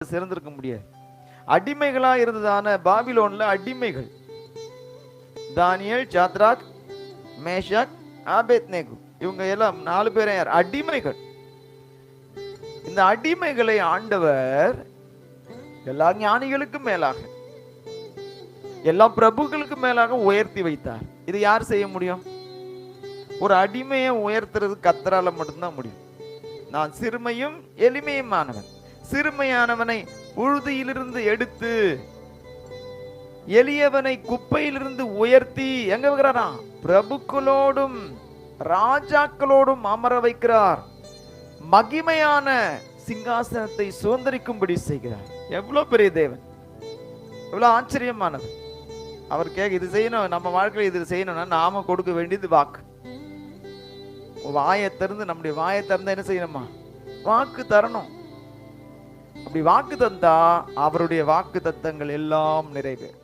சிறந்திருக்க முடியாது. அடிமைகளா இருந்ததான பாபிலோன்ல அடிமைகள் தானியேல், Shadrach, Meshach, ஆபேத்நேகு இவங்க எல்லாம் 4 பேரும் யார்? அடிமைகள். இந்த அடிமைகளை ஆண்டவர் எல்லா ஞானிகளுக்கும் மேலாக, எல்லா பிரபுக்களுக்கும் மேலாக உயர்த்தி வைத்தார். இது யார் செய்ய முடியும்? ஒரு அடிமையை உயர்த்துறது கர்த்தரால மட்டும்தான் முடியும். நான் சிறுமையும் எளிமையுமானவன். சிறுமையானவனை புழுதியிலிருந்து எடுத்து எளியவனை குப்பையிலிருந்து உயர்த்தி எங்க வைக்கிறாராம்? பிரபுக்களோடும் ராஜாக்களோடும் அமர வைக்கிறார். மகிமையான சிங்காசனத்தை சுதந்திரிக்கும்படி செய்கிறார். எவ்வளவு பெரிய தேவன், எவ்வளவு ஆச்சரியமானவர். அவர் கேட்க இது செய்யணும், நம்ம வாழ்க்கையில் இது செய்யணும்னா நாம கொடுக்க வேண்டியது வாக்கு. வாயை திறந்து, நம்முடைய வாயை திறந்து என்ன செய்யணுமா? வாக்கு தரணும். அப்படி வாக்கு தந்தா அவருடைய வாக்கு தத்தங்கள் எல்லாம் நிறைவேறும்.